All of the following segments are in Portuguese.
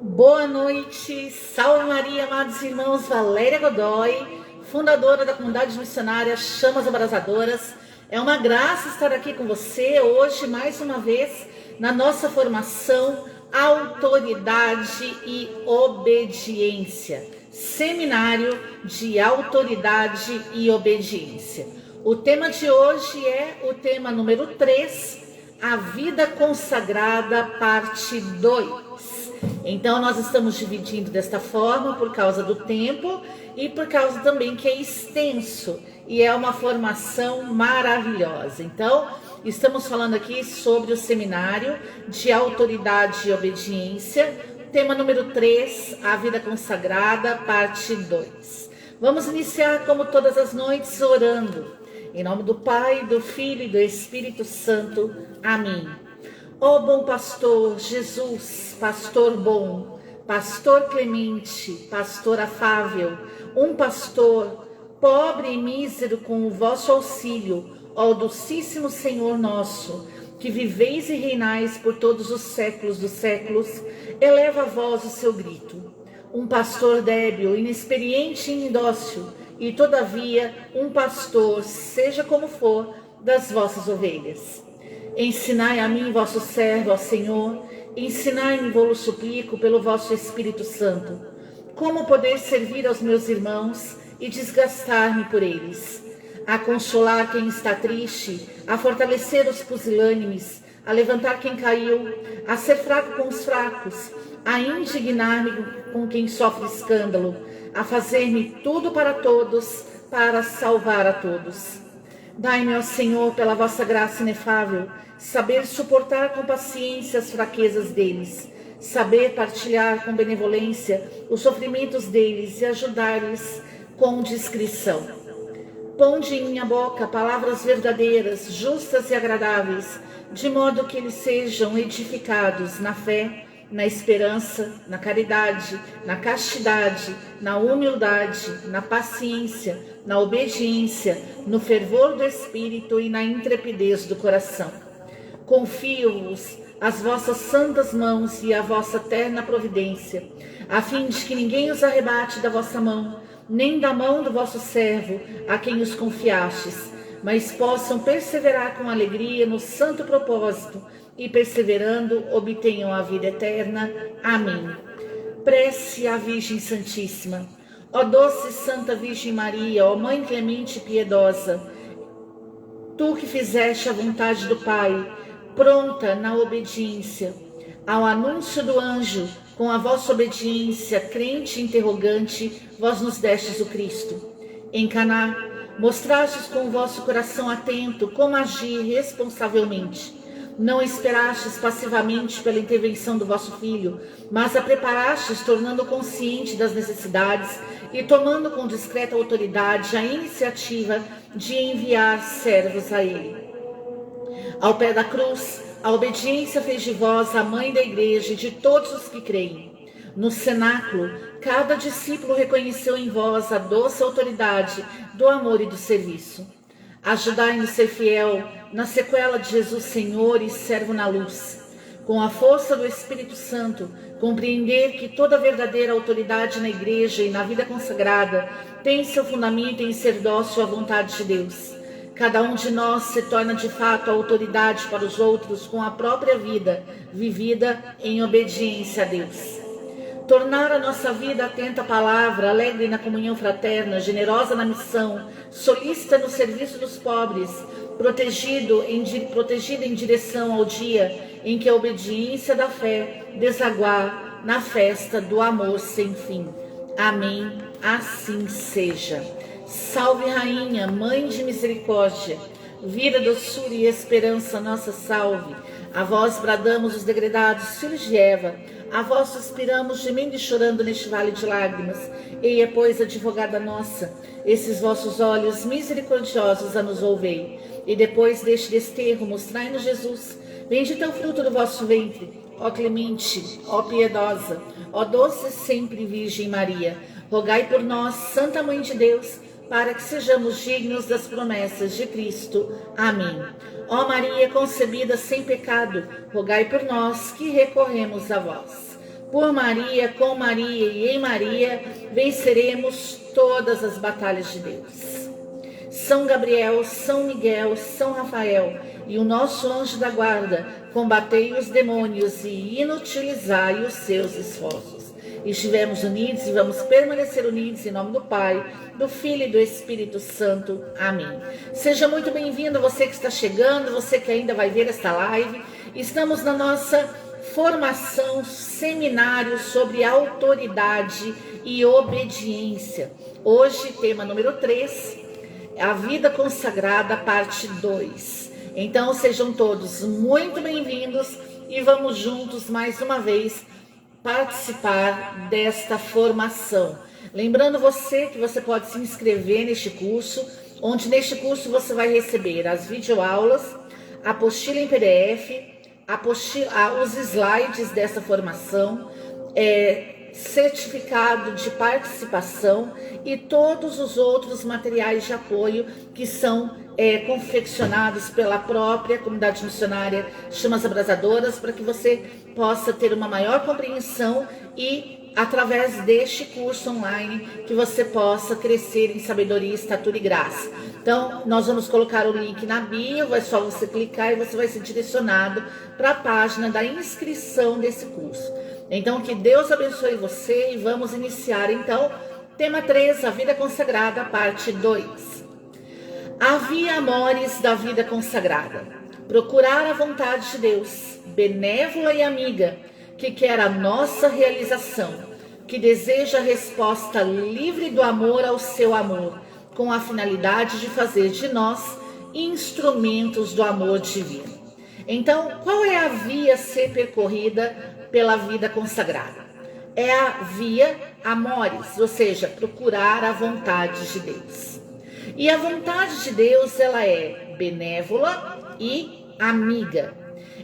Boa noite, salve Maria, amados irmãos. Valéria Godoy, fundadora da comunidade missionária Chamas Abrasadoras. É uma graça estar aqui com você hoje, mais uma vez, na nossa formação Autoridade e Obediência. Seminário de Autoridade e Obediência. O tema de hoje é o tema número 3, a vida consagrada, parte 2. Então nós estamos dividindo desta forma por causa do tempo e por causa também que é extenso e é uma formação maravilhosa. Então estamos falando aqui sobre o seminário de autoridade e obediência, tema número 3, a vida consagrada, parte 2. Vamos iniciar como todas as noites orando. Em nome do Pai, do Filho e do Espírito Santo. Amém. Ó bom pastor Jesus, pastor bom, pastor clemente, pastor afável, um pastor pobre e mísero com o vosso auxílio, ó docíssimo Senhor nosso, que viveis e reinais por todos os séculos dos séculos, eleva a vós o seu grito. Um pastor débil, inexperiente e indócil, e todavia um pastor, seja como for, das vossas ovelhas. Ensinai a mim, vosso servo, ó Senhor, ensinai-me, vou-lo suplico, pelo vosso Espírito Santo, como poder servir aos meus irmãos e desgastar-me por eles, a consolar quem está triste, a fortalecer os pusilânimes, a levantar quem caiu, a ser fraco com os fracos, a indignar-me com quem sofre escândalo, a fazer-me tudo para todos, para salvar a todos. Dai-me, ó Senhor, pela vossa graça inefável, saber suportar com paciência as fraquezas deles, saber partilhar com benevolência os sofrimentos deles e ajudar-lhes com discrição. Ponde em minha boca palavras verdadeiras, justas e agradáveis, de modo que eles sejam edificados na fé, na esperança, na caridade, na castidade, na humildade, na paciência, na obediência, no fervor do espírito e na intrepidez do coração. Confio-vos as vossas santas mãos e a vossa terna providência, a fim de que ninguém os arrebate da vossa mão, nem da mão do vosso servo, a quem os confiastes, mas possam perseverar com alegria no santo propósito e, perseverando, obtenham a vida eterna. Amém. Prece à Virgem Santíssima. Ó doce Santa Virgem Maria, ó Mãe clemente e piedosa, tu que fizeste a vontade do Pai, pronta na obediência ao anúncio do anjo, com a vossa obediência crente e interrogante, vós nos destes o Cristo. Em Caná, mostrastes com o vosso coração atento como agir responsavelmente. Não esperastes passivamente pela intervenção do vosso Filho, mas a preparastes tornando consciente das necessidades e tomando com discreta autoridade a iniciativa de enviar servos a Ele. Ao pé da cruz, a obediência fez de vós a mãe da igreja e de todos os que creem. No cenáculo, cada discípulo reconheceu em vós a doce autoridade do amor e do serviço. Ajudai-nos a ser fiel na sequela de Jesus Senhor e servo na luz. Com a força do Espírito Santo, compreender que toda verdadeira autoridade na igreja e na vida consagrada tem seu fundamento em ser dócil à vontade de Deus. Cada um de nós se torna de fato autoridade para os outros com a própria vida, vivida em obediência a Deus. Tornar a nossa vida atenta à palavra, alegre na comunhão fraterna, generosa na missão, solícita no serviço dos pobres, protegida em direção ao dia em que a obediência da fé desaguar na festa do amor sem fim. Amém. Assim seja. Salve Rainha, Mãe de Misericórdia, vida, doçura e esperança, nossa salve. A vós bradamos os degredados filhos de Eva, a vós suspiramos gemendo e chorando neste vale de lágrimas. Eia, pois, advogada nossa, esses vossos olhos misericordiosos a nos ouvei. E depois deste desterro mostrai-nos Jesus, bendito é o fruto do vosso ventre. Ó clemente, ó piedosa, ó doce sempre Virgem Maria, rogai por nós, Santa Mãe de Deus, para que sejamos dignos das promessas de Cristo. Amém. Ó Maria concebida sem pecado, rogai por nós que recorremos a vós. Por Maria, com Maria e em Maria, venceremos todas as batalhas de Deus. São Gabriel, São Miguel, São Rafael e o nosso anjo da guarda, combatei os demônios e inutilizai os seus esforços. Estivemos unidos e vamos permanecer unidos em nome do Pai, do Filho e do Espírito Santo. Amém. Seja muito bem-vindo você que está chegando, você que ainda vai ver esta live. Estamos na nossa formação, seminário sobre autoridade e obediência. Hoje, tema número 3, a vida consagrada, parte 2. Então, sejam todos muito bem-vindos e vamos juntos, mais uma vez, participar desta formação. Lembrando você que você pode se inscrever neste curso, onde neste curso você vai receber as videoaulas, apostila em PDF, os slides dessa formação, certificado de participação e todos os outros materiais de apoio que são confeccionados pela própria comunidade missionária Chamas Abrasadoras, para que você possa ter uma maior compreensão e, através deste curso online, que você possa crescer em sabedoria, estatura e graça. Então, nós vamos colocar o link na bio, é só você clicar e você vai ser direcionado para a página da inscrição desse curso. Então, que Deus abençoe você e vamos iniciar, então, tema 3, a vida consagrada, parte 2. A via amores da vida consagrada. Procurar a vontade de Deus, benévola e amiga, que quer a nossa realização, que deseja a resposta livre do amor ao seu amor, com a finalidade de fazer de nós instrumentos do amor divino. Então, qual é a via a ser percorrida pela vida consagrada? É a via amores, ou seja, procurar a vontade de Deus. E a vontade de Deus, ela é benévola e amiga.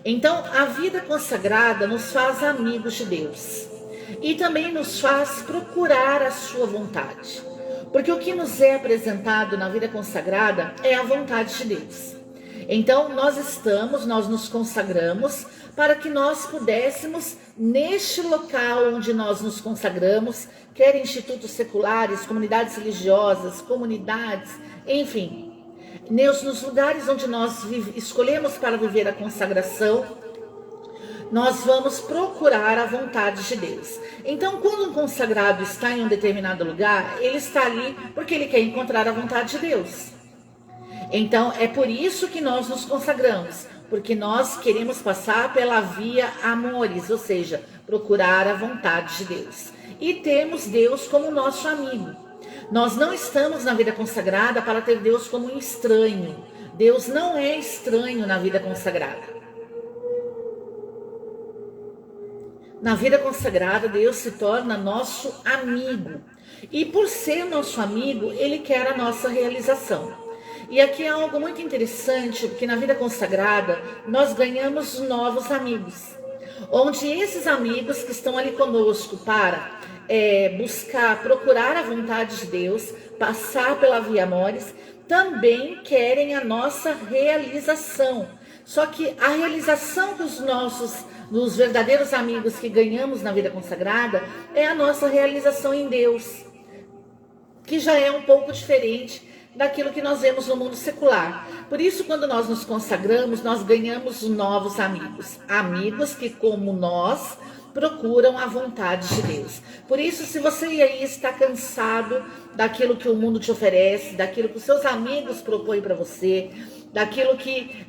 Então, a vida consagrada nos faz amigos de Deus e também nos faz procurar a sua vontade. Porque o que nos é apresentado na vida consagrada é a vontade de Deus. Então, nós nos consagramos para que nós pudéssemos, neste local onde nós nos consagramos, quer institutos seculares, comunidades religiosas, comunidades, enfim, nos lugares onde nós escolhemos para viver a consagração, nós vamos procurar a vontade de Deus. Então, quando um consagrado está em um determinado lugar, ele está ali porque ele quer encontrar a vontade de Deus. Então, é por isso que nós nos consagramos, porque nós queremos passar pela via amores, ou seja, procurar a vontade de Deus. E temos Deus como nosso amigo. Nós não estamos na vida consagrada para ter Deus como um estranho. Deus não é estranho na vida consagrada. Na vida consagrada, Deus se torna nosso amigo. E por ser nosso amigo, Ele quer a nossa realização. E aqui é algo muito interessante, porque na vida consagrada, nós ganhamos novos amigos. Onde esses amigos que estão ali conosco para procurar a vontade de Deus, passar pela via amores, também querem a nossa realização. Só que a realização dos verdadeiros amigos que ganhamos na vida consagrada é a nossa realização em Deus, que já é um pouco diferente daquilo que nós vemos no mundo secular. Por isso, quando nós nos consagramos, nós ganhamos novos amigos. Amigos que, como nós, procuram a vontade de Deus. Por isso, se você aí está cansado daquilo que o mundo te oferece, daquilo que os seus amigos propõem para você, daquilo que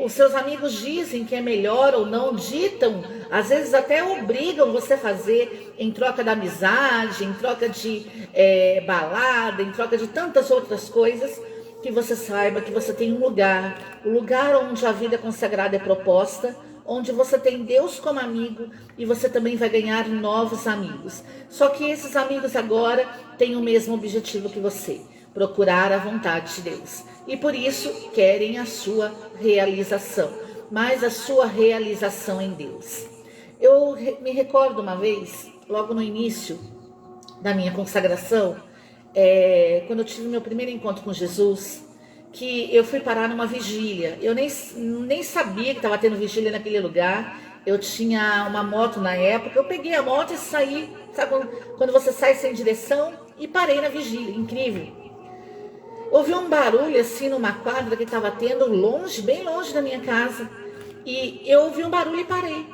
os seus amigos dizem que é melhor ou não, ditam, às vezes até obrigam você a fazer em troca da amizade, em troca de balada, em troca de tantas outras coisas, que você saiba que você tem um lugar, o lugar onde a vida consagrada é proposta, onde você tem Deus como amigo e você também vai ganhar novos amigos. Só que esses amigos agora têm o mesmo objetivo que você, procurar a vontade de Deus. E por isso querem a sua realização, mas a sua realização em Deus. Eu me recordo uma vez, logo no início da minha consagração, quando eu tive meu primeiro encontro com Jesus, que eu fui parar numa vigília. Eu nem sabia que estava tendo vigília naquele lugar. Eu tinha uma moto na época, eu peguei a moto e saí, sabe quando você sai sem direção? E parei na vigília, incrível. Ouvi um barulho assim numa quadra que estava tendo longe, bem longe da minha casa. E eu ouvi um barulho e parei.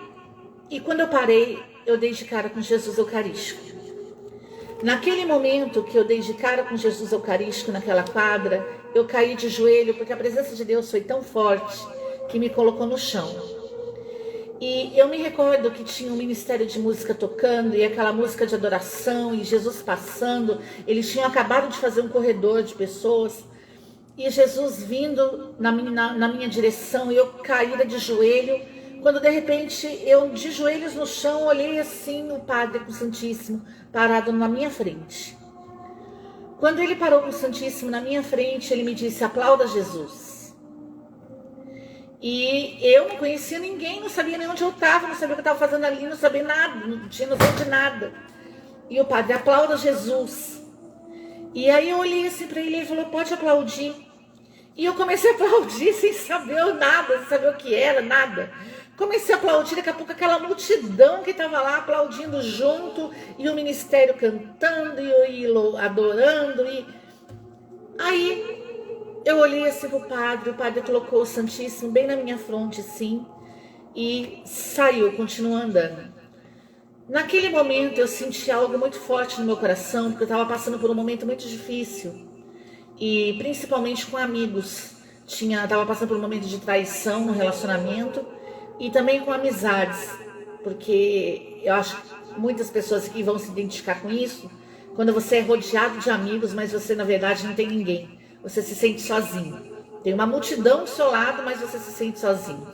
E quando eu parei, eu dei de cara com Jesus Eucarístico. Naquele momento que eu dei de cara com Jesus Eucarístico naquela quadra, eu caí de joelho porque a presença de Deus foi tão forte que me colocou no chão. E eu me recordo que tinha um ministério de música tocando e aquela música de adoração e Jesus passando. Eles tinham acabado de fazer um corredor de pessoas e Jesus vindo na minha direção e eu caída de joelho. Quando de repente eu de joelhos no chão olhei assim o Padre com o Santíssimo parado na minha frente. Quando ele parou com o Santíssimo na minha frente, ele me disse: aplauda Jesus. E eu não conhecia ninguém, não sabia nem onde eu estava, não sabia o que eu estava fazendo ali, não sabia nada, não tinha noção de nada. E o Padre: aplauda Jesus. E aí eu olhei assim para ele e ele falou: pode aplaudir. E eu comecei a aplaudir sem saber nada, sem saber o que era, nada. Comecei a aplaudir, daqui a pouco aquela multidão que estava lá aplaudindo junto, e o ministério cantando, e eu adorando. E aí eu olhei assim pro padre, o padre colocou o Santíssimo bem na minha fronte assim, e saiu, continuou andando. Naquele momento eu senti algo muito forte no meu coração, porque eu estava passando por um momento muito difícil, e principalmente com amigos. Estava passando por um momento de traição no relacionamento, e também com amizades, porque eu acho que muitas pessoas aqui vão se identificar com isso, quando você é rodeado de amigos, mas você na verdade não tem ninguém. Você se sente sozinho. Tem uma multidão do seu lado, mas você se sente sozinho.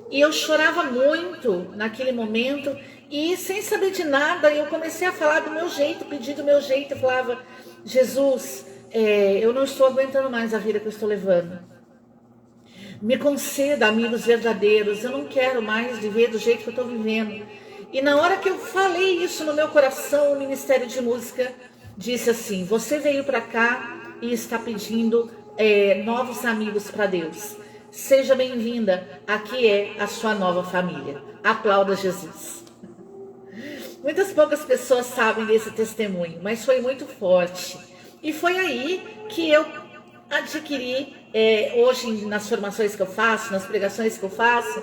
E eu chorava muito naquele momento, e sem saber de nada, eu comecei a falar do meu jeito, pedir do meu jeito. Eu falava: Jesus, eu não estou aguentando mais a vida que eu estou levando. Me conceda amigos verdadeiros, eu não quero mais viver do jeito que eu estou vivendo. E na hora que eu falei isso no meu coração, o Ministério de Música disse assim: você veio para cá e está pedindo novos amigos para Deus. Seja bem-vinda, aqui é a sua nova família. Aplauda Jesus. Muitas poucas pessoas sabem desse testemunho, mas foi muito forte. E foi aí que eu adquiri, hoje nas formações que eu faço, nas pregações que eu faço,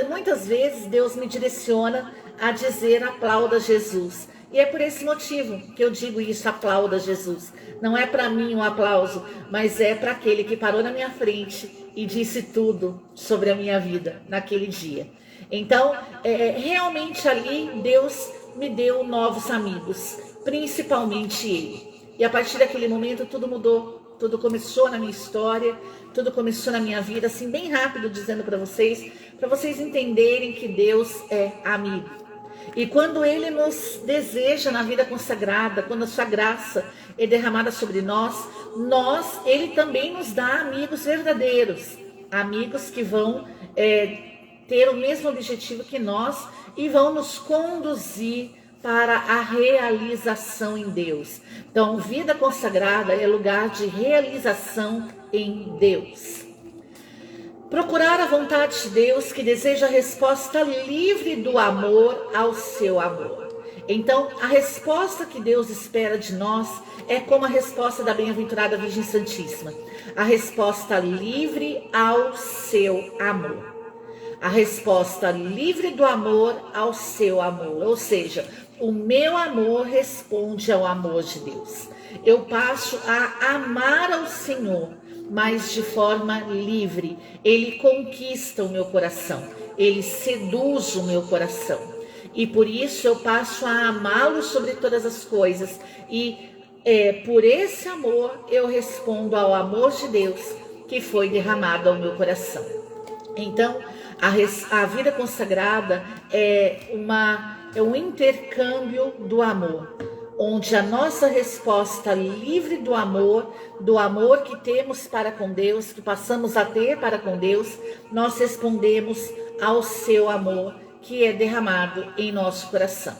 muitas vezes Deus me direciona a dizer: aplauda Jesus. E é por esse motivo que eu digo isso: aplauda Jesus. Não é para mim um aplauso, mas é para aquele que parou na minha frente e disse tudo sobre a minha vida naquele dia. Então, realmente ali Deus me deu novos amigos, principalmente ele. E a partir daquele momento tudo mudou, tudo começou na minha história, tudo começou na minha vida, assim bem rápido, dizendo para vocês entenderem que Deus é amigo. E quando Ele nos deseja na vida consagrada, quando a sua graça é derramada sobre nós, Ele também nos dá amigos verdadeiros, amigos que vão ter o mesmo objetivo que nós e vão nos conduzir para a realização em Deus. Então, vida consagrada é lugar de realização em Deus. Procurar a vontade de Deus, que deseja a resposta livre do amor ao seu amor. Então, a resposta que Deus espera de nós é como a resposta da bem-aventurada Virgem Santíssima. A resposta livre ao seu amor. A resposta livre do amor ao seu amor. Ou seja, o meu amor responde ao amor de Deus. Eu passo a amar ao Senhor, mas de forma livre. Ele conquista o meu coração, ele seduz o meu coração. E por isso eu passo a amá-lo sobre todas as coisas. E por esse amor eu respondo ao amor de Deus que foi derramado ao meu coração. Então, a vida consagrada é um intercâmbio do amor, onde a nossa resposta livre do amor que temos para com Deus, que passamos a ter para com Deus, nós respondemos ao seu amor que é derramado em nosso coração.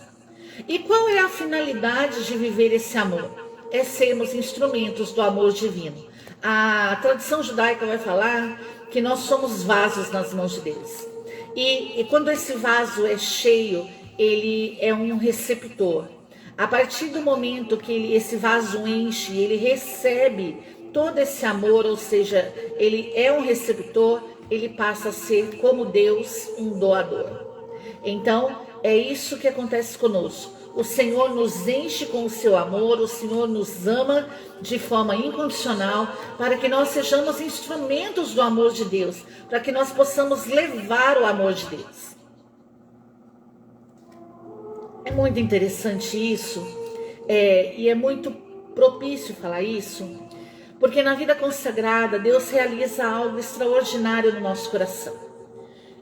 E qual é a finalidade de viver esse amor? É sermos instrumentos do amor divino. A tradição judaica vai falar que nós somos vasos nas mãos de Deus. E quando esse vaso é cheio, ele é um receptor. A partir do momento que esse vaso enche, ele recebe todo esse amor, ou seja, ele é um receptor, ele passa a ser, como Deus, um doador. Então, é isso que acontece conosco. O Senhor nos enche com o seu amor, o Senhor nos ama de forma incondicional, para que nós sejamos instrumentos do amor de Deus, para que nós possamos levar o amor de Deus. É muito interessante isso, e é muito propício falar isso, porque na vida consagrada, Deus realiza algo extraordinário no nosso coração.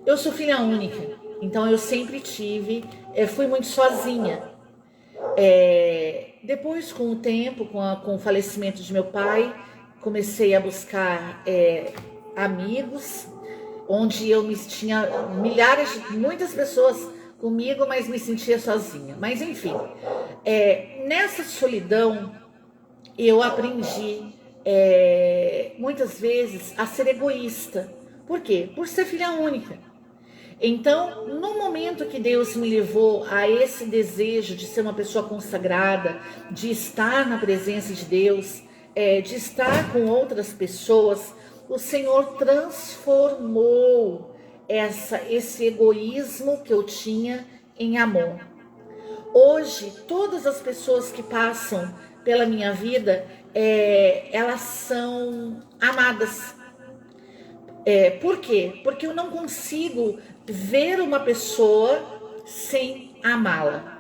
Eu sou filha única, então eu sempre fui muito sozinha. Depois, com o tempo, com o falecimento de meu pai, comecei a buscar amigos, onde eu tinha muitas pessoas comigo, mas me sentia sozinha. Mas enfim, nessa solidão eu aprendi muitas vezes a ser egoísta. Por quê? Por ser filha única. Então, no momento que Deus me levou a esse desejo de ser uma pessoa consagrada, de estar na presença de Deus, de estar com outras pessoas, o Senhor transformou esse egoísmo que eu tinha em amor. Hoje, todas as pessoas que passam pela minha vida, elas são amadas. Por quê? Porque eu não consigo ver uma pessoa sem amá-la.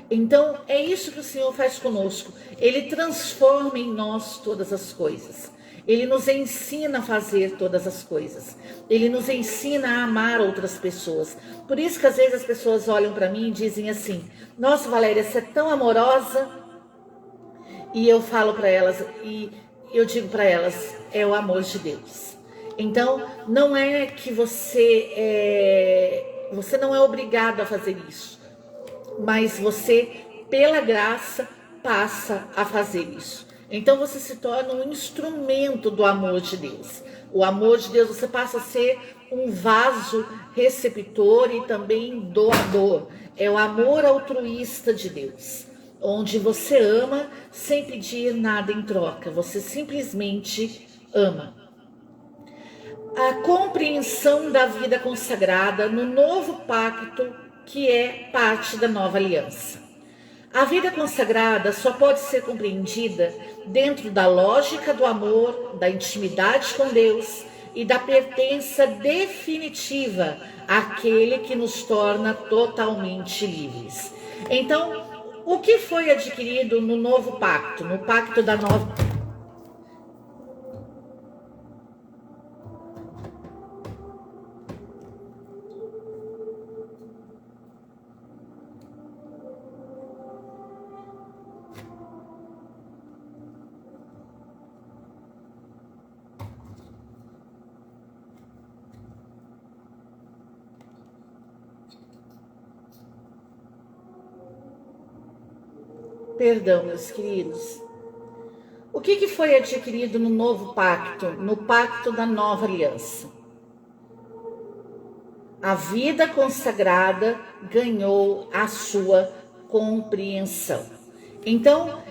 Então, é isso que o Senhor faz conosco. Ele transforma em nós todas as coisas. Ele nos ensina a fazer todas as coisas. Ele nos ensina a amar outras pessoas. Por isso que às vezes as pessoas olham para mim e dizem assim: nossa, Valéria, você é tão amorosa. E eu falo para elas, e eu digo para elas, é o amor de Deus. Então, não é que você não é obrigado a fazer isso, mas você, pela graça, passa a fazer isso. Então, você se torna um instrumento do amor de Deus. O amor de Deus, você passa a ser um vaso receptor e também doador. É o amor altruísta de Deus, onde você ama sem pedir nada em troca. Você simplesmente ama. A compreensão da vida consagrada no novo pacto, que é parte da nova aliança. A vida consagrada só pode ser compreendida dentro da lógica do amor, da intimidade com Deus e da pertença definitiva àquele que nos torna totalmente livres. Então, o que foi adquirido no novo pacto, no pacto da nova... Perdão, meus queridos. O que foi adquirido no novo pacto, no pacto da nova aliança? A vida consagrada ganhou a sua compreensão. Então,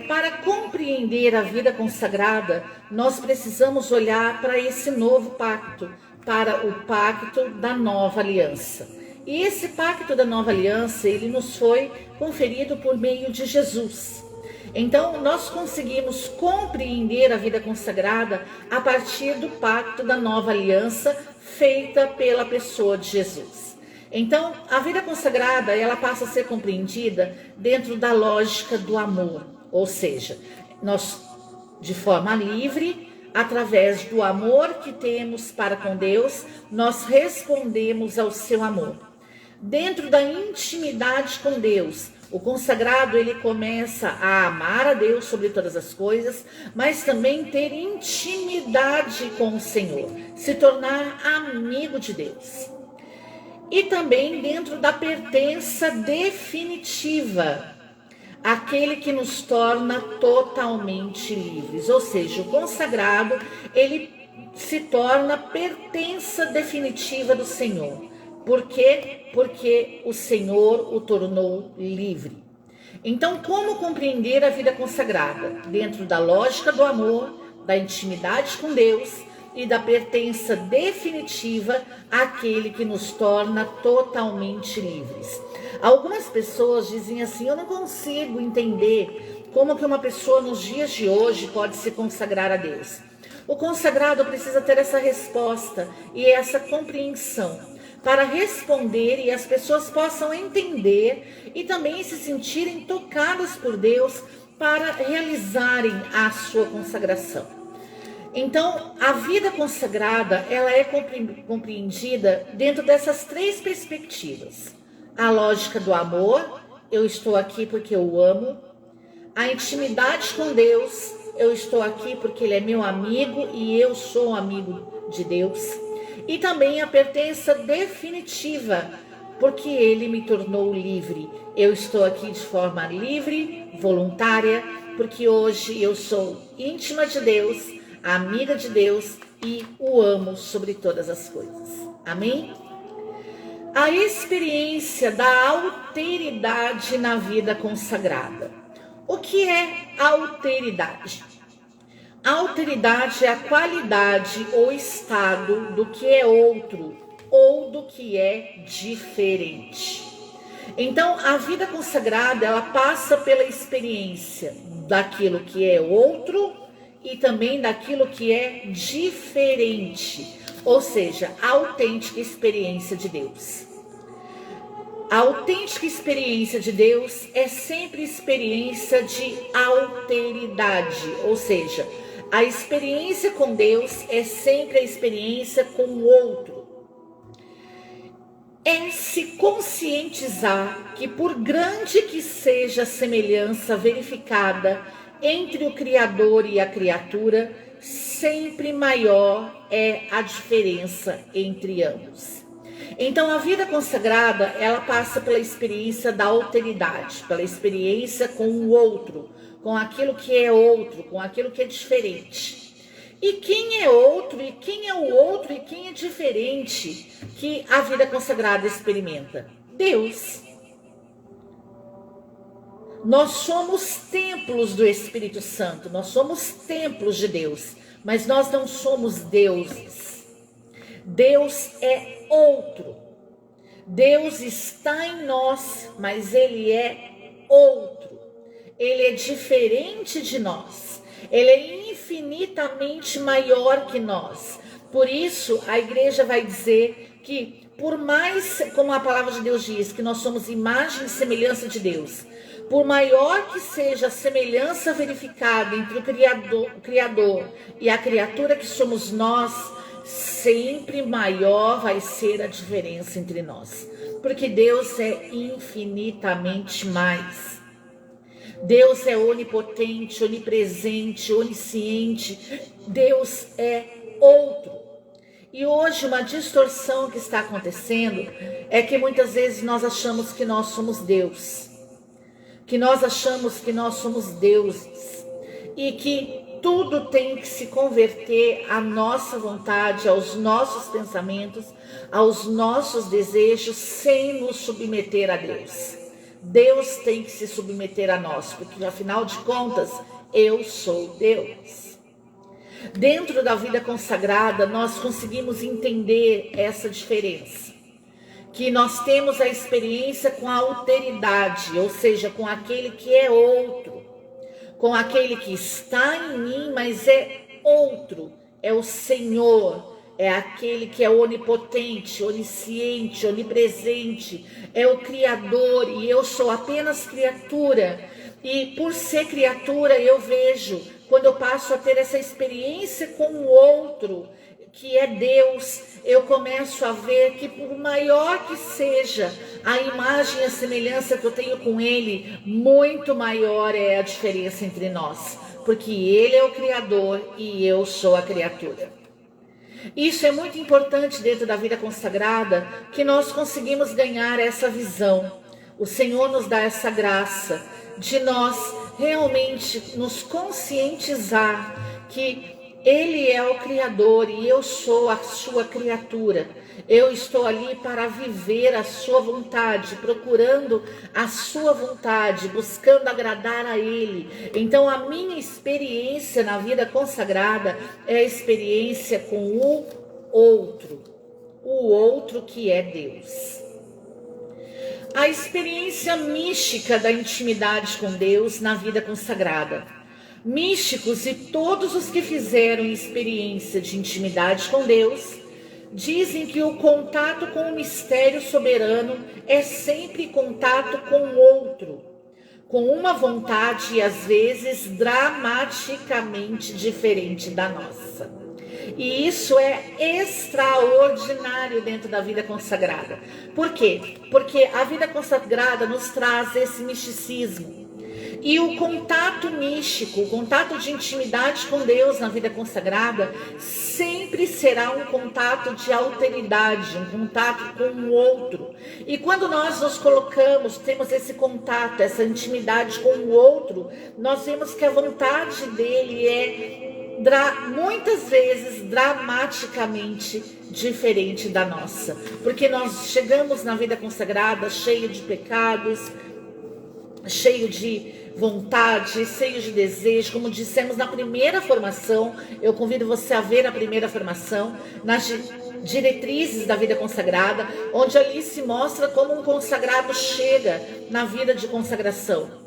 para compreender a vida consagrada, nós precisamos olhar para esse novo pacto, para o pacto da nova aliança. E esse pacto da nova aliança, ele nos foi conferido por meio de Jesus. Então, nós conseguimos compreender a vida consagrada a partir do pacto da nova aliança feita pela pessoa de Jesus. Então, a vida consagrada, ela passa a ser compreendida dentro da lógica do amor. Ou seja, nós, de forma livre, através do amor que temos para com Deus, nós respondemos ao seu amor. Dentro da intimidade com Deus, o consagrado, ele começa a amar a Deus sobre todas as coisas, mas também ter intimidade com o Senhor, se tornar amigo de Deus. E também dentro da pertença definitiva, aquele que nos torna totalmente livres. Ou seja, o consagrado, ele se torna pertença definitiva do Senhor. Por quê? Porque o Senhor o tornou livre. Então, como compreender a vida consagrada? Dentro da lógica do amor, da intimidade com Deus e da pertença definitiva àquele que nos torna totalmente livres. Algumas pessoas dizem assim: eu não consigo entender como que uma pessoa nos dias de hoje pode se consagrar a Deus. O consagrado precisa ter essa resposta e essa compreensão para responder e as pessoas possam entender e também se sentirem tocadas por Deus para realizarem a sua consagração. Então, a vida consagrada, ela é compreendida dentro dessas três perspectivas. A lógica do amor, eu estou aqui porque eu amo. A intimidade com Deus, eu estou aqui porque Ele é meu amigo e eu sou um amigo de Deus. E também a pertença definitiva, porque Ele me tornou livre. Eu estou aqui de forma livre, voluntária, porque hoje eu sou íntima de Deus, amiga de Deus e o amo sobre todas as coisas. Amém? A experiência da alteridade na vida consagrada. O que é alteridade? A alteridade é a qualidade ou estado do que é outro ou do que é diferente. Então, a vida consagrada, ela passa pela experiência daquilo que é outro e também daquilo que é diferente, ou seja, a autêntica experiência de Deus. A autêntica experiência de Deus é sempre experiência de alteridade, ou seja, a experiência com Deus é sempre a experiência com o outro. É se conscientizar que, por grande que seja a semelhança verificada entre o Criador e a criatura, sempre maior é a diferença entre ambos. Então, a vida consagrada, ela passa pela experiência da alteridade, pela experiência com o outro, com aquilo que é outro, com aquilo que é diferente. E quem é outro, e quem é o outro, e quem é diferente que a vida consagrada experimenta? Deus. Nós somos templos do Espírito Santo, nós somos templos de Deus, mas nós não somos deuses. Deus é outro. Deus está em nós, mas Ele é outro. Ele é diferente de nós. Ele é infinitamente maior que nós. Por isso, a igreja vai dizer que, por mais, como a palavra de Deus diz, que nós somos imagem e semelhança de Deus, por maior que seja a semelhança verificada entre o Criador e a criatura que somos nós, sempre maior vai ser a diferença entre nós. Porque Deus é infinitamente mais. Deus é onipotente, onipresente, onisciente. Deus é outro. E hoje uma distorção que está acontecendo é que muitas vezes nós achamos que nós somos Deus. Que nós achamos que nós somos deuses. E que tudo tem que se converter à nossa vontade, aos nossos pensamentos, aos nossos desejos, sem nos submeter a Deus. Deus tem que se submeter a nós, porque afinal de contas, eu sou Deus. Dentro da vida consagrada, nós conseguimos entender essa diferença. Que nós temos a experiência com a alteridade, ou seja, com aquele que é outro. Com aquele que está em mim, mas é outro. É o Senhor. É aquele que é onipotente, onisciente, onipresente, é o Criador e eu sou apenas criatura. E por ser criatura eu vejo, quando eu passo a ter essa experiência com o outro, que é Deus, eu começo a ver que por maior que seja a imagem e a semelhança que eu tenho com Ele, muito maior é a diferença entre nós. Porque Ele é o Criador e eu sou a criatura. Isso é muito importante dentro da vida consagrada, que nós conseguimos ganhar essa visão. O Senhor nos dá essa graça de nós realmente nos conscientizar que Ele é o Criador e eu sou a sua criatura. Eu estou ali para viver a sua vontade, procurando a sua vontade, buscando agradar a Ele. Então a minha experiência na vida consagrada é a experiência com o outro que é Deus. A experiência mística da intimidade com Deus na vida consagrada. Místicos e todos os que fizeram experiência de intimidade com Deus dizem que o contato com o mistério soberano é sempre contato com o outro, com uma vontade às vezes dramaticamente diferente da nossa. E isso é extraordinário dentro da vida consagrada. Por quê? Porque a vida consagrada nos traz esse misticismo. E o contato místico, o contato de intimidade com Deus na vida consagrada, sempre será um contato de alteridade, um contato com o outro. E quando nós nos colocamos, temos esse contato, essa intimidade com o outro, nós vemos que a vontade dele é muitas vezes dramaticamente diferente da nossa. Porque nós chegamos na vida consagrada cheio de pecados, cheio de vontade, cheio de desejo, como dissemos na primeira formação. Eu convido você a ver a primeira formação, nas diretrizes da vida consagrada, onde ali se mostra como um consagrado chega na vida de consagração.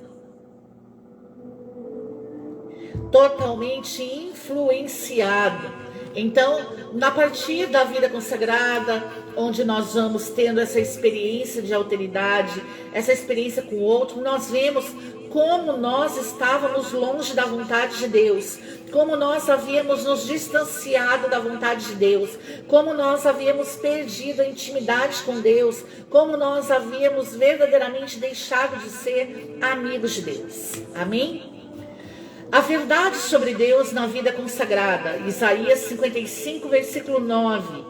Totalmente influenciado. Então, a partir da vida consagrada, onde nós vamos tendo essa experiência de alteridade, essa experiência com o outro, nós vemos como nós estávamos longe da vontade de Deus, como nós havíamos nos distanciado da vontade de Deus, como nós havíamos perdido a intimidade com Deus, como nós havíamos verdadeiramente deixado de ser amigos de Deus. Amém? A verdade sobre Deus na vida consagrada, Isaías 55, versículo 9.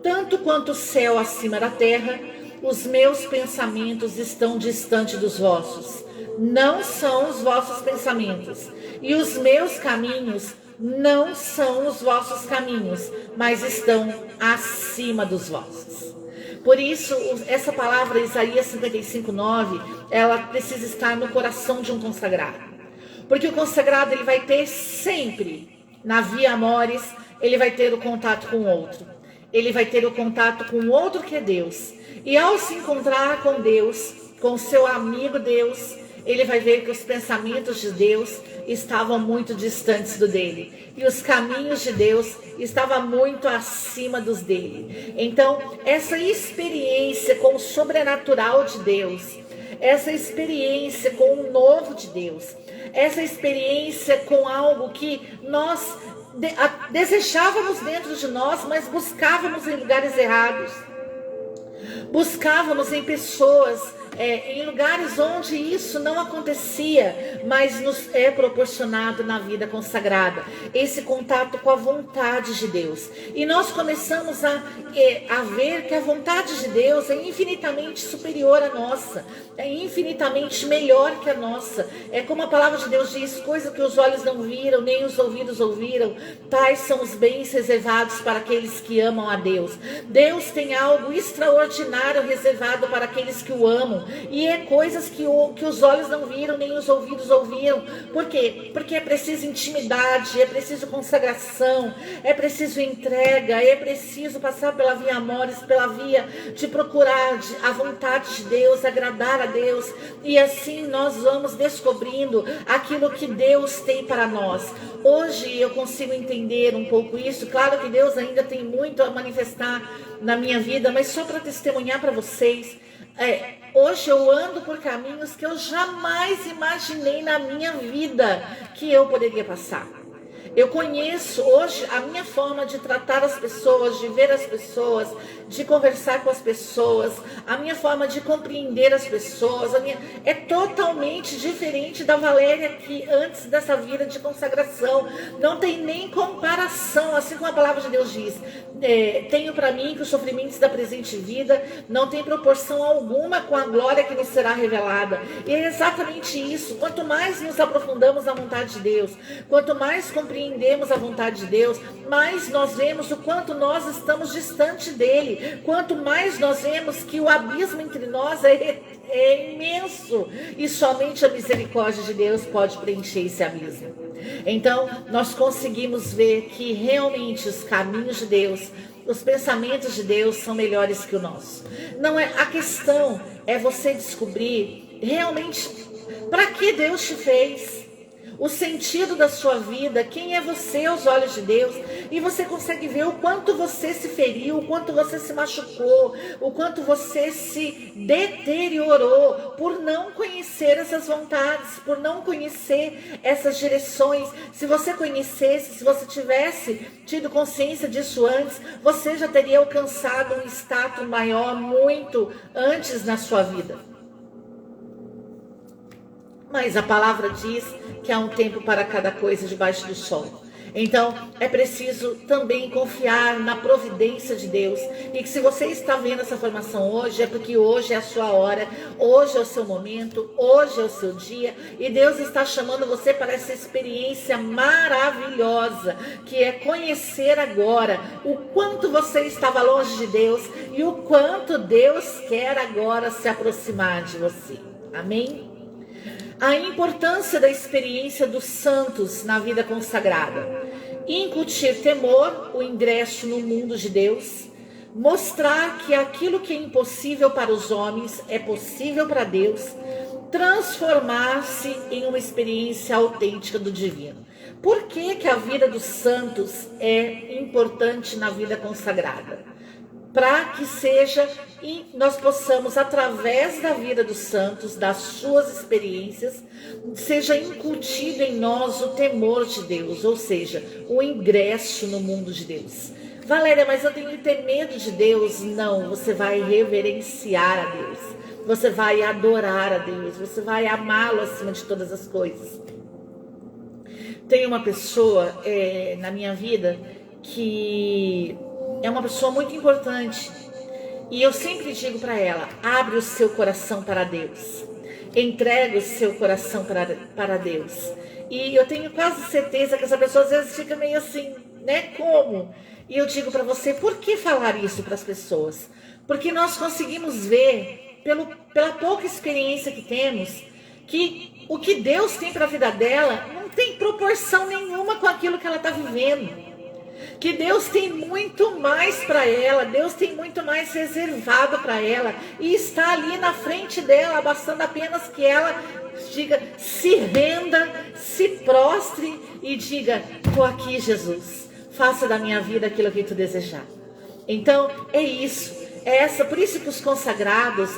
Tanto quanto o céu acima da terra, os meus pensamentos estão distante dos vossos. Não são os vossos pensamentos. E os meus caminhos não são os vossos caminhos, mas estão acima dos vossos. Por isso, essa palavra, Isaías 55, 9, ela precisa estar no coração de um consagrado. Porque o consagrado, ele vai ter sempre, na via amoris, ele vai ter o contato com o outro. Ele vai ter o contato com o outro que é Deus. E ao se encontrar com Deus, com o seu amigo Deus, ele vai ver que os pensamentos de Deus estavam muito distantes do dele. E os caminhos de Deus estavam muito acima dos dele. Então, essa experiência com o sobrenatural de Deus, essa experiência com o novo de Deus, essa experiência com algo que nós desejávamos dentro de nós, mas buscávamos em lugares errados. Buscávamos em pessoas, em lugares onde isso não acontecia, mas nos é proporcionado na vida consagrada, esse contato com a vontade de Deus. E nós começamos a ver que a vontade de Deus é infinitamente superior à nossa, é infinitamente melhor que a nossa. É como a palavra de Deus diz: coisa que os olhos não viram, nem os ouvidos ouviram, tais são os bens reservados para aqueles que amam a Deus. Deus tem algo extraordinário reservado para aqueles que o amam. E é coisas que os olhos não viram, nem os ouvidos ouviram. Por quê? Porque é preciso intimidade, é preciso consagração, é preciso entrega, é preciso passar pela via amoris, pela via de procurar a vontade de Deus, agradar a Deus. E assim nós vamos descobrindo aquilo que Deus tem para nós. Hoje eu consigo entender um pouco isso. Claro que Deus ainda tem muito a manifestar na minha vida, mas só para testemunhar para vocês, hoje eu ando por caminhos que eu jamais imaginei na minha vida que eu poderia passar. Eu conheço hoje a minha forma de tratar as pessoas, de ver as pessoas, de conversar com as pessoas, a minha forma de compreender as pessoas, é totalmente diferente da Valéria que antes dessa vida de consagração. Não tem nem comparação, assim como a palavra de Deus diz. Tenho para mim que os sofrimentos da presente vida não tem proporção alguma com a glória que nos será revelada. E é exatamente isso. Quanto mais nos aprofundamos na vontade de Deus, quanto mais compreendemos compreendemos a vontade de Deus, mais nós vemos o quanto nós estamos distante dele. Quanto mais nós vemos que o abismo entre nós é imenso. E somente a misericórdia de Deus pode preencher esse abismo. Então, nós conseguimos ver que realmente os caminhos de Deus, os pensamentos de Deus são melhores que o nosso. Não é, a questão é você descobrir realmente para que Deus te fez, o sentido da sua vida, quem é você aos olhos de Deus, e você consegue ver o quanto você se feriu, o quanto você se machucou, o quanto você se deteriorou por não conhecer essas vontades, por não conhecer essas direções. Se você conhecesse, se você tivesse tido consciência disso antes, você já teria alcançado um status maior muito antes na sua vida. Mas a palavra diz que há um tempo para cada coisa debaixo do sol. Então, é preciso também confiar na providência de Deus. E que se você está vendo essa formação hoje, é porque hoje é a sua hora, hoje é o seu momento, hoje é o seu dia. E Deus está chamando você para essa experiência maravilhosa, que é conhecer agora o quanto você estava longe de Deus e o quanto Deus quer agora se aproximar de você. Amém? A importância da experiência dos santos na vida consagrada. Incutir temor, o ingresso no mundo de Deus. Mostrar que aquilo que é impossível para os homens é possível para Deus. Transformar-se em uma experiência autêntica do divino. Por que a vida dos santos é importante na vida consagrada? Para que seja, e nós possamos, através da vida dos santos, das suas experiências, seja incutido em nós o temor de Deus, ou seja, o ingresso no mundo de Deus. Valéria, mas eu tenho que ter medo de Deus? Não, você vai reverenciar a Deus, você vai adorar a Deus, você vai amá-lo acima de todas as coisas. Tem uma pessoa na minha vida que é uma pessoa muito importante. E eu sempre digo para ela, abre o seu coração para Deus. Entrega o seu coração para Deus. E eu tenho quase certeza que essa pessoa às vezes fica meio assim, né? Como? E eu digo para você, por que falar isso para as pessoas? Porque nós conseguimos ver, pela pouca experiência que temos, que o que Deus tem para a vida dela não tem proporção nenhuma com aquilo que ela está vivendo. Que Deus tem muito mais para ela, Deus tem muito mais reservado para ela, e está ali na frente dela, bastando apenas que ela diga, se renda, se prostre e diga, estou aqui, Jesus, faça da minha vida aquilo que tu desejar. Então é isso, por isso que os consagrados,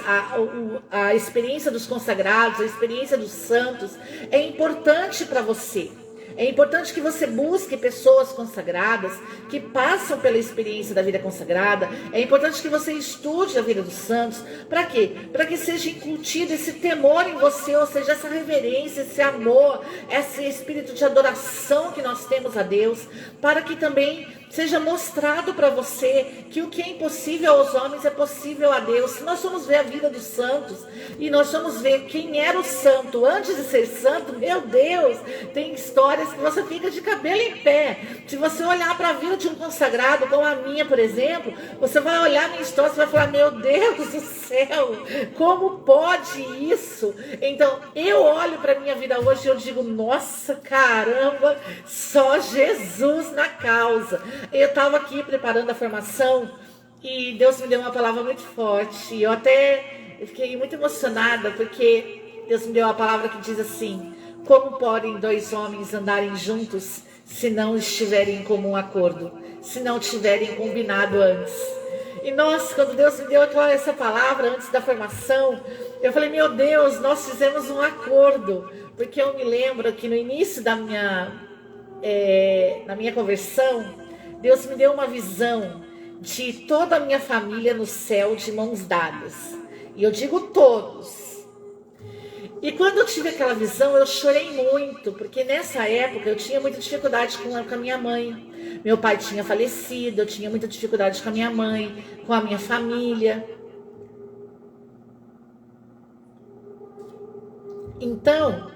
a experiência dos consagrados, a experiência dos santos é importante para você. É importante que você busque pessoas consagradas, que passam pela experiência da vida consagrada. É importante que você estude a vida dos santos. Para quê? Para que seja incutido esse temor em você, ou seja, essa reverência, esse amor, esse espírito de adoração que nós temos a Deus, para que também seja mostrado para você que o que é impossível aos homens é possível a Deus. Se nós formos ver a vida dos santos e nós vamos ver quem era o santo antes de ser santo, meu Deus, tem histórias que você fica de cabelo em pé. Se você olhar para a vida de um consagrado, como a minha, por exemplo, você vai olhar a minha história e vai falar, meu Deus do céu, como pode isso? Então, eu olho para a minha vida hoje e eu digo, nossa, caramba, só Jesus na causa. Eu estava aqui preparando a formação e Deus me deu uma palavra muito forte. E eu fiquei muito emocionada, porque Deus me deu uma palavra que diz assim, como podem dois homens andarem juntos se não estiverem em comum acordo, se não tiverem combinado antes? E nós, quando Deus me deu essa palavra antes da formação, eu falei, meu Deus, nós fizemos um acordo. Porque eu me lembro que no início da na minha conversão, Deus me deu uma visão de toda a minha família no céu de mãos dadas. E eu digo todos. E quando eu tive aquela visão, eu chorei muito, porque nessa época eu tinha muita dificuldade com a minha mãe. Meu pai tinha falecido, eu tinha muita dificuldade com a minha mãe, com a minha família. Então,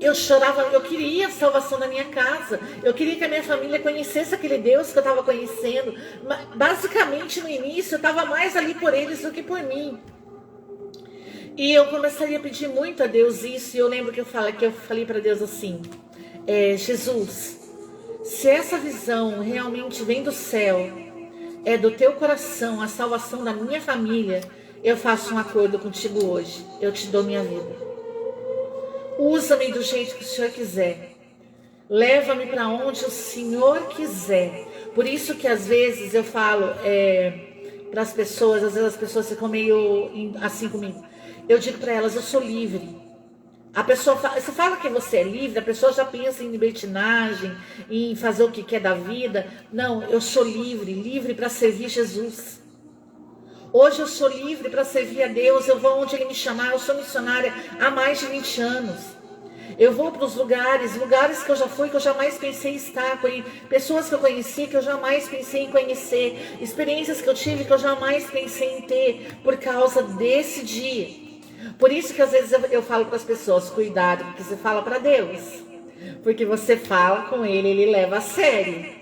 eu chorava, eu queria a salvação da minha casa, eu queria que a minha família conhecesse aquele Deus que eu estava conhecendo. Basicamente, no início, eu estava mais ali por eles do que por mim. E eu começaria a pedir muito a Deus isso, e eu lembro que eu falei para Deus assim, Jesus, se essa visão realmente vem do céu, é do teu coração, a salvação da minha família, eu faço um acordo contigo hoje, eu te dou minha vida. Usa-me do jeito que o Senhor quiser. Leva-me para onde o Senhor quiser. Por isso que às vezes eu falo para as pessoas, às vezes as pessoas ficam meio assim comigo. Eu digo para elas, eu sou livre. A pessoa você fala que você é livre, a pessoa já pensa em libertinagem, em fazer o que quer da vida. Não, eu sou livre, livre para servir Jesus. Hoje eu sou livre para servir a Deus, eu vou onde Ele me chamar, eu sou missionária há mais de 20 anos. Eu vou para os lugares que eu já fui, que eu jamais pensei em estar, pessoas que eu conheci, que eu jamais pensei em conhecer, experiências que eu tive, que eu jamais pensei em ter, por causa desse dia. Por isso que às vezes eu falo para as pessoas, cuidado, porque você fala para Deus. Porque você fala com Ele leva a sério.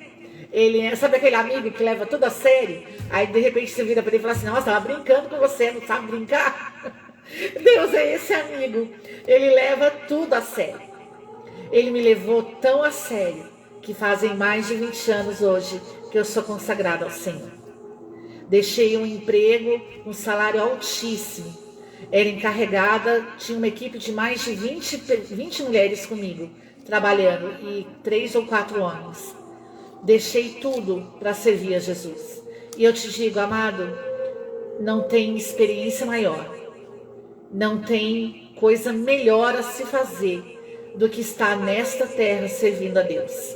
Ele, sabe aquele amigo que leva tudo a sério? Aí de repente você vira para ele e fala assim, nossa, estava brincando com você, não sabe brincar? Deus é esse amigo, ele leva tudo a sério. Ele me levou tão a sério, que fazem mais de 20 anos hoje que eu sou consagrada ao Senhor. Deixei um emprego, um salário altíssimo, era encarregada, tinha uma equipe de mais de 20 mulheres comigo, trabalhando, e 3 ou 4 homens. Deixei tudo para servir a Jesus. E eu te digo, amado, não tem experiência maior, não tem coisa melhor a se fazer do que estar nesta terra servindo a Deus.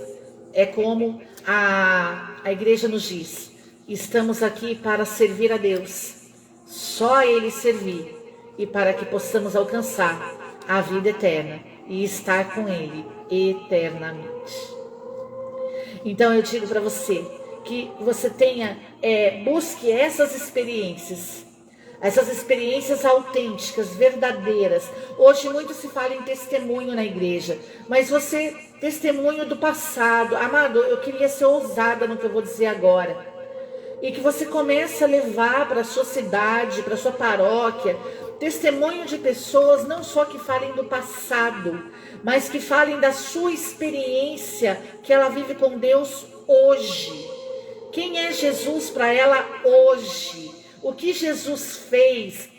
É como a igreja nos diz, estamos aqui para servir a Deus, só a Ele servir, e para que possamos alcançar a vida eterna e estar com Ele eternamente. Então eu digo para você, que você tenha, busque essas experiências autênticas, verdadeiras. Hoje muito se fala em testemunho na igreja, mas você, testemunho do passado. Amado, eu queria ser ousada no que eu vou dizer agora. E que você comece a levar para a sua cidade, para a sua paróquia, testemunho de pessoas não só que falem do passado, mas que falem da sua experiência que ela vive com Deus hoje. Quem é Jesus para ela hoje? O que Jesus fez,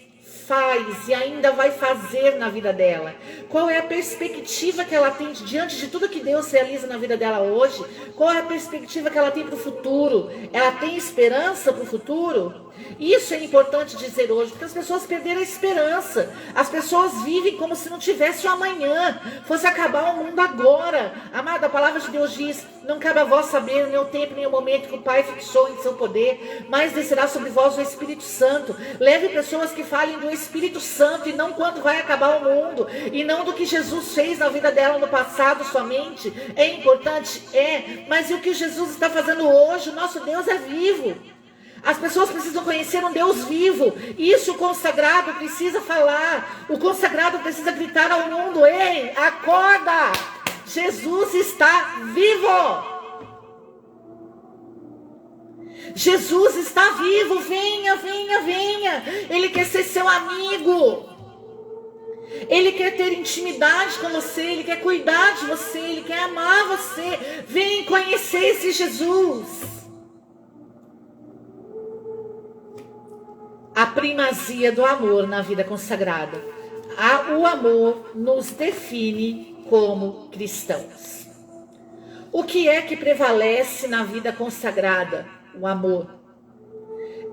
faz e ainda vai fazer na vida dela? Qual é a perspectiva que ela tem diante de tudo que Deus realiza na vida dela hoje? Qual é a perspectiva que ela tem para o futuro? Ela tem esperança para o futuro? Isso é importante dizer hoje, porque as pessoas perderam a esperança. As pessoas vivem como se não tivesse um amanhã, fosse acabar o mundo agora. Amada, a palavra de Deus diz, não cabe a vós saber nem o tempo nem o momento que o Pai fixou em seu poder, mas descerá sobre vós o Espírito Santo. Leve pessoas que falem do Espírito Santo e não quando vai acabar o mundo, e não do que Jesus fez na vida dela no passado somente. É importante? Mas e o que Jesus está fazendo hoje? O nosso Deus é vivo. As pessoas precisam conhecer um Deus vivo. Isso o consagrado precisa falar. O consagrado precisa gritar ao mundo, ei, acorda! Jesus está vivo! Jesus está vivo, venha, venha, venha. Ele quer ser seu amigo. Ele quer ter intimidade com você, Ele quer cuidar de você, Ele quer amar você. Vem conhecer esse Jesus. A primazia do amor na vida consagrada. O amor nos define como cristãos. O que é que prevalece na vida consagrada? O amor.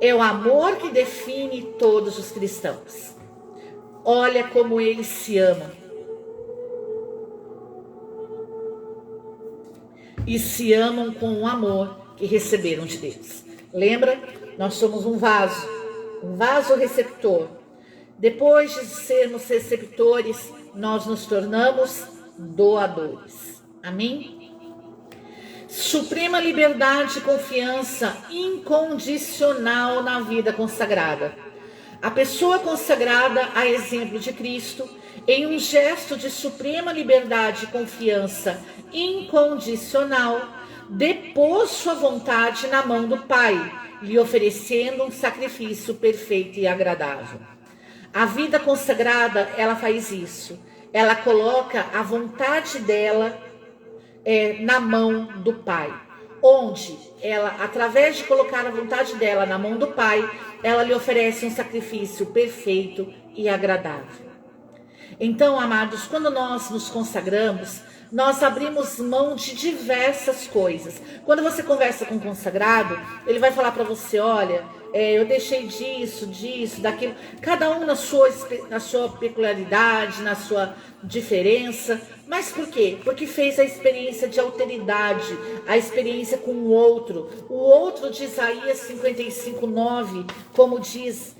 É o amor que define todos os cristãos. Olha como eles se amam. E se amam com o amor que receberam de Deus. Lembra? Nós somos um vaso receptor. Depois de sermos receptores, nós nos tornamos doadores. Amém? Suprema liberdade e confiança incondicional na vida consagrada. A pessoa consagrada a exemplo de Cristo, em um gesto de suprema liberdade e confiança incondicional, depôs sua vontade na mão do Pai, lhe oferecendo um sacrifício perfeito e agradável. A vida consagrada, ela faz isso. Ela coloca a vontade dela na mão do Pai. Onde ela, através de colocar a vontade dela na mão do Pai, ela lhe oferece um sacrifício perfeito e agradável. Então, amados, quando nós nos consagramos, nós abrimos mão de diversas coisas. Quando você conversa com um consagrado, ele vai falar para você, olha, eu deixei disso, daquilo. Cada um na sua peculiaridade, na sua diferença. Mas por quê? Porque fez a experiência de alteridade, a experiência com o outro. O outro de Isaías 55:9, como diz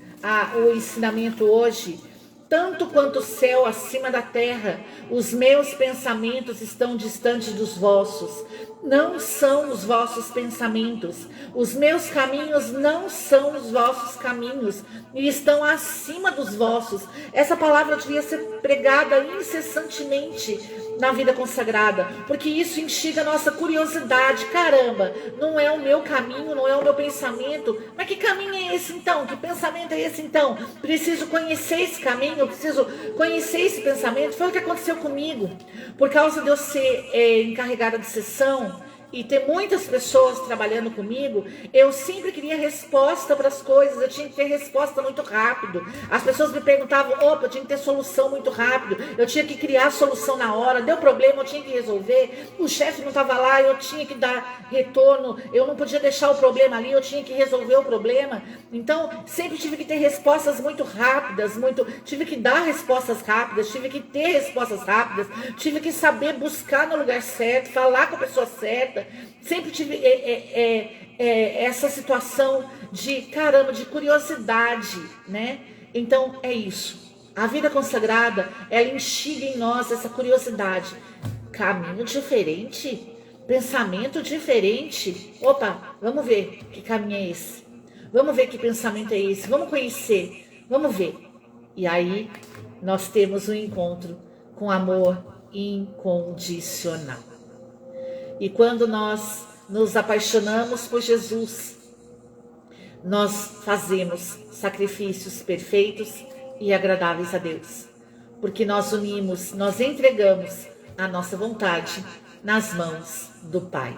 o ensinamento hoje, tanto quanto o céu acima da terra, os meus pensamentos estão distantes dos vossos. Não são os vossos pensamentos. Os meus caminhos não são os vossos caminhos. E estão acima dos vossos. Essa palavra devia ser pregada incessantemente na vida consagrada. Porque isso instiga a nossa curiosidade. Caramba, não é o meu caminho, não é o meu pensamento. Mas que caminho é esse então? Que pensamento é esse então? Preciso conhecer esse caminho. Eu preciso conhecer esse pensamento. Foi o que aconteceu comigo. Por causa de eu ser encarregada de sessão e ter muitas pessoas trabalhando comigo, eu sempre queria resposta para as coisas. Eu tinha que ter resposta muito rápido. As pessoas me perguntavam, eu tinha que ter solução muito rápido. Eu tinha que criar solução na hora. Deu problema, eu tinha que resolver. O chefe não estava lá, eu tinha que dar retorno. Eu não podia deixar o problema ali, eu tinha que resolver o problema. Então, sempre tive que ter respostas muito rápidas, tive que dar respostas rápidas, tive que ter respostas rápidas, tive que saber buscar no lugar certo, falar com a pessoa certa. Sempre tive essa situação de curiosidade, né? Então é isso. A vida consagrada, ela instiga em nós essa curiosidade. Caminho diferente, pensamento diferente. Opa, vamos ver que caminho é esse. Vamos ver que pensamento é esse. Vamos conhecer, vamos ver. E aí nós temos um encontro com amor incondicional. E quando nós nos apaixonamos por Jesus, nós fazemos sacrifícios perfeitos e agradáveis a Deus. Porque nós entregamos a nossa vontade nas mãos do Pai.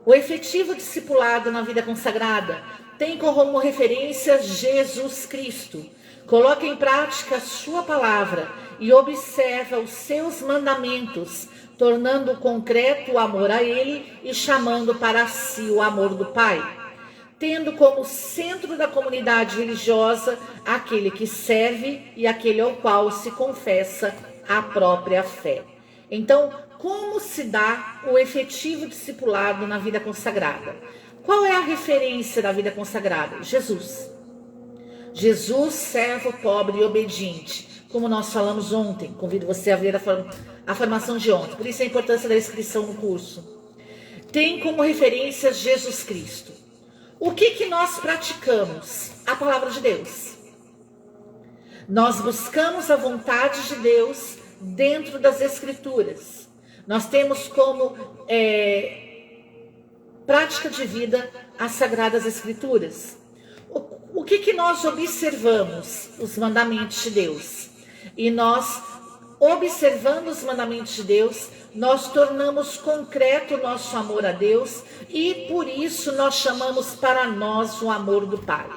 O efetivo discipulado na vida consagrada tem como referência Jesus Cristo. Coloca em prática a sua palavra e observa os seus mandamentos, tornando concreto o amor a Ele e chamando para si o amor do Pai, tendo como centro da comunidade religiosa aquele que serve e aquele ao qual se confessa a própria fé. Então, como se dá o efetivo discipulado na vida consagrada? Qual é a referência da vida consagrada? Jesus. Jesus, servo pobre e obediente, como nós falamos ontem. Convido você a ver a formação de ontem. Por isso a importância da inscrição no curso. Tem como referência Jesus Cristo. O que nós praticamos? A palavra de Deus. Nós buscamos a vontade de Deus dentro das Escrituras. Nós temos como prática de vida as Sagradas Escrituras. O que nós observamos? Os mandamentos de Deus. E nós, observando os mandamentos de Deus, nós tornamos concreto o nosso amor a Deus e por isso nós chamamos para nós o amor do Pai.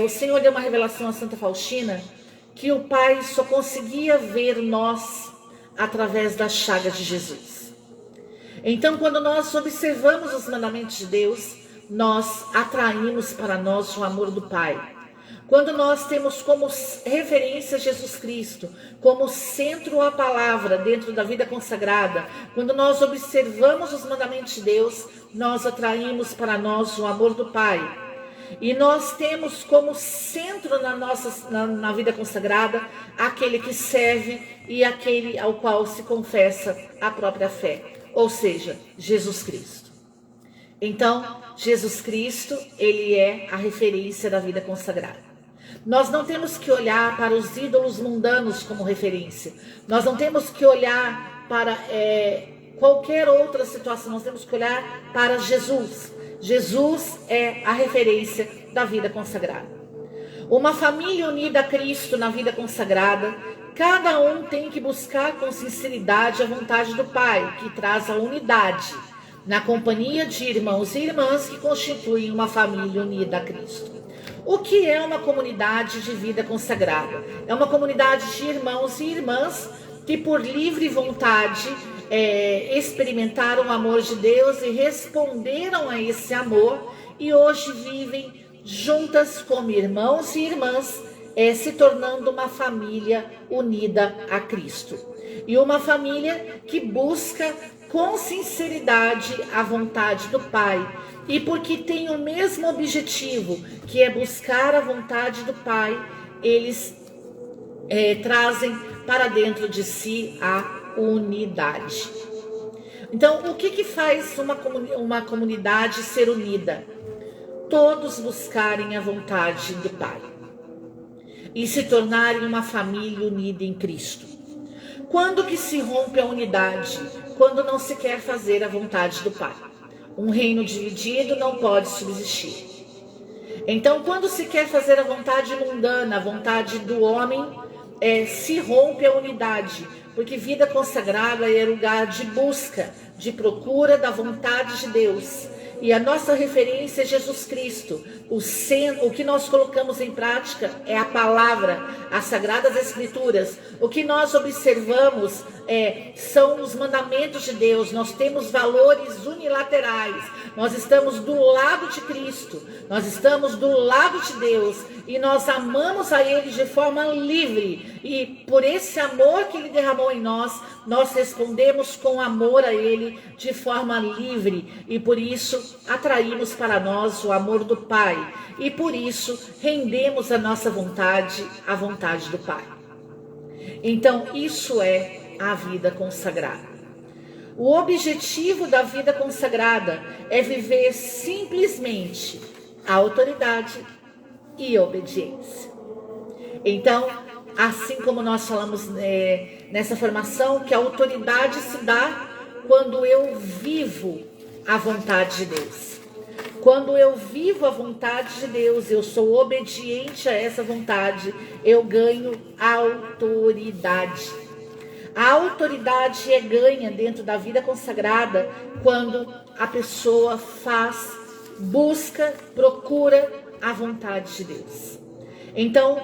O Senhor deu uma revelação a Santa Faustina que o Pai só conseguia ver nós através das chagas de Jesus. Então, quando nós observamos os mandamentos de Deus, nós atraímos para nós o amor do Pai. Quando nós temos como referência Jesus Cristo, como centro a palavra dentro da vida consagrada, quando nós observamos os mandamentos de Deus, nós atraímos para nós o amor do Pai. E nós temos como centro na vida consagrada aquele que serve e aquele ao qual se confessa a própria fé, ou seja, Jesus Cristo. Então, Jesus Cristo, ele é a referência da vida consagrada. Nós não temos que olhar para os ídolos mundanos como referência. Nós não temos que olhar para qualquer outra situação. Nós temos que olhar para Jesus. Jesus é a referência da vida consagrada. Uma família unida a Cristo na vida consagrada, cada um tem que buscar com sinceridade a vontade do Pai, que traz a unidade, na companhia de irmãos e irmãs que constituem uma família unida a Cristo. O que é uma comunidade de vida consagrada? É uma comunidade de irmãos e irmãs que por livre vontade experimentaram o amor de Deus e responderam a esse amor e hoje vivem juntas como irmãos e irmãs, se tornando uma família unida a Cristo. E uma família que busca com sinceridade a vontade do Pai. E porque tem o mesmo objetivo, que é buscar a vontade do Pai, eles trazem para dentro de si a unidade. Então, o que faz uma comunidade ser unida? Todos buscarem a vontade do Pai e se tornarem uma família unida em Cristo. Quando que se rompe a unidade? Quando não se quer fazer a vontade do Pai. Um reino dividido não pode subsistir. Então, quando se quer fazer a vontade mundana, a vontade do homem, se rompe a unidade, porque vida consagrada é lugar de busca, de procura da vontade de Deus. E a nossa referência é Jesus Cristo. O que nós colocamos em prática é a palavra, as sagradas escrituras. O que nós observamos são os mandamentos de Deus. Nós temos valores unilaterais. Nós estamos do lado de Cristo. Nós estamos do lado de Deus. E nós amamos a Ele de forma livre. E por esse amor que Ele derramou em nós, nós respondemos com amor a Ele de forma livre. E por isso atraímos para nós o amor do Pai. E por isso rendemos a nossa vontade à vontade do Pai. Então isso é a vida consagrada. O objetivo da vida consagrada é viver simplesmente a autoridade e obediência. Então, assim como nós falamos nessa formação, que a autoridade se dá quando eu vivo a vontade de Deus. Quando eu vivo a vontade de Deus, eu sou obediente a essa vontade, eu ganho autoridade. A autoridade é ganha dentro da vida consagrada quando a pessoa busca, procura a vontade de Deus. Então,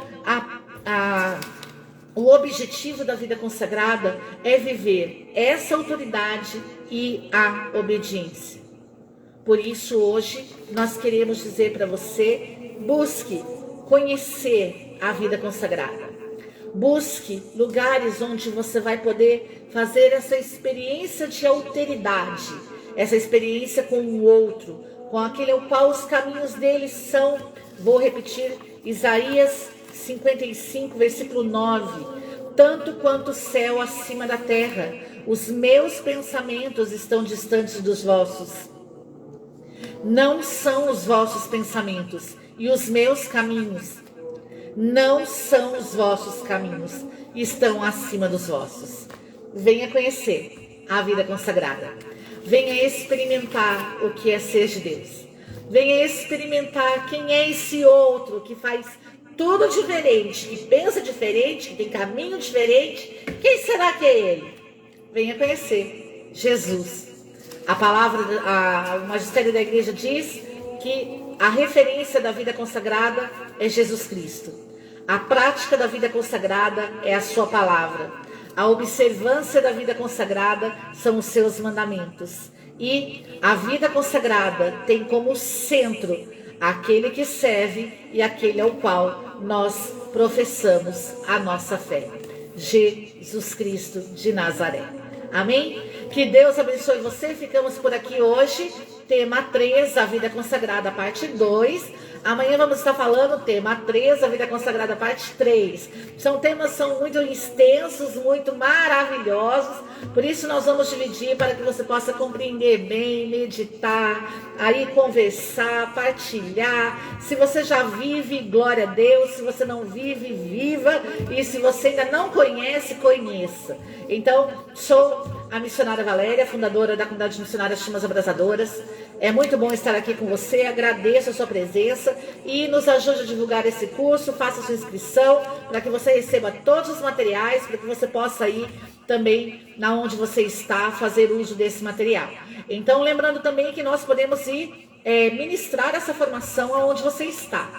o objetivo da vida consagrada é viver essa autoridade e a obediência. Por isso, hoje, nós queremos dizer para você, busque conhecer a vida consagrada. Busque lugares onde você vai poder fazer essa experiência de alteridade, essa experiência com o outro, com aquele ao qual os caminhos deles são, vou repetir, Isaías 55, versículo 9, tanto quanto o céu acima da terra, os meus pensamentos estão distantes dos vossos. Não são os vossos pensamentos e os meus caminhos não são os vossos caminhos, estão acima dos vossos. Venha conhecer a vida consagrada. Venha experimentar o que é ser de Deus. Venha experimentar quem é esse outro que faz tudo diferente, que pensa diferente, que tem caminho diferente. Quem será que é ele? Venha conhecer Jesus. A palavra, o magistério da igreja diz que a referência da vida consagrada é Jesus Cristo. A prática da vida consagrada é a sua palavra. A observância da vida consagrada são os seus mandamentos. E a vida consagrada tem como centro aquele que serve e aquele ao qual nós professamos a nossa fé. Jesus Cristo de Nazaré. Amém? Que Deus abençoe você. Ficamos por aqui hoje. Tema 3, a vida consagrada, parte 2. Amanhã vamos estar falando o tema 3, a vida consagrada, parte 3. São muito extensos, muito maravilhosos, por isso nós vamos dividir para que você possa compreender bem, meditar, aí conversar, partilhar. Se você já vive, glória a Deus. Se você não vive, viva. E se você ainda não conhece, conheça. Então, sou a missionária Valéria, fundadora da comunidade missionária Chamas Abrasadoras. É muito bom estar aqui com você, agradeço a sua presença e nos ajude a divulgar esse curso, faça sua inscrição para que você receba todos os materiais, para que você possa ir também na onde você está, fazer uso desse material. Então, lembrando também que nós podemos ir ministrar essa formação aonde você está.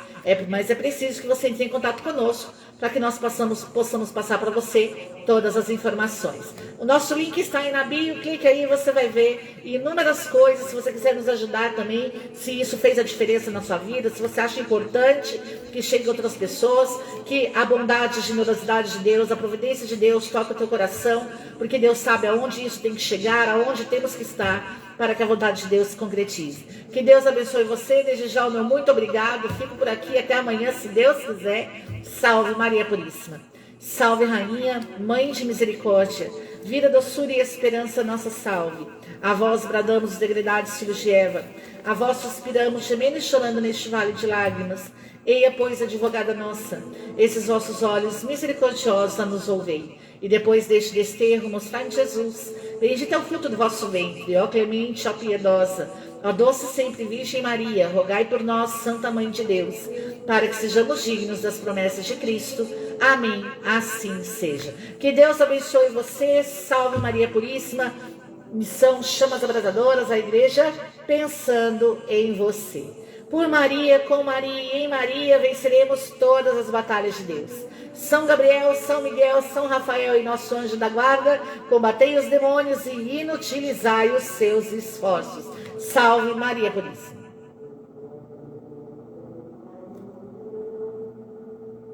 Mas é preciso que você entre em contato conosco para que nós possamos passar para você todas as informações. O nosso link está aí na bio, clique aí, você vai ver inúmeras coisas. Se você quiser nos ajudar também, se isso fez a diferença na sua vida, se você acha importante que chegue a outras pessoas, que a bondade, a generosidade de Deus, a providência de Deus toque o teu coração, porque Deus sabe aonde isso tem que chegar, aonde temos que estar, para que a vontade de Deus se concretize. Que Deus abençoe você, desde já o meu muito obrigado, fico por aqui até amanhã, se Deus quiser. Salve Maria Puríssima. Salve Rainha, Mãe de Misericórdia, vida, doçura e esperança, nossa salve. A vós bradamos os degredados filhos de Eva, a vós suspiramos, gemendo e chorando neste vale de lágrimas. Eia, pois, advogada nossa, esses vossos olhos misericordiosos a nos ouvei. E depois deste desterro, mostrai-me Jesus. Bendito é o fruto do vosso ventre, ó clemente, ó piedosa, ó doce sempre Virgem Maria, rogai por nós, Santa Mãe de Deus, para que sejamos dignos das promessas de Cristo. Amém. Assim seja. Que Deus abençoe você. Salve Maria Puríssima. Missão Chamas Abrasadoras, a igreja pensando em você. Por Maria, com Maria e em Maria venceremos todas as batalhas de Deus. São Gabriel, São Miguel, São Rafael e nosso anjo da guarda, combatei os demônios e inutilizai os seus esforços. Salve Maria Puríssima.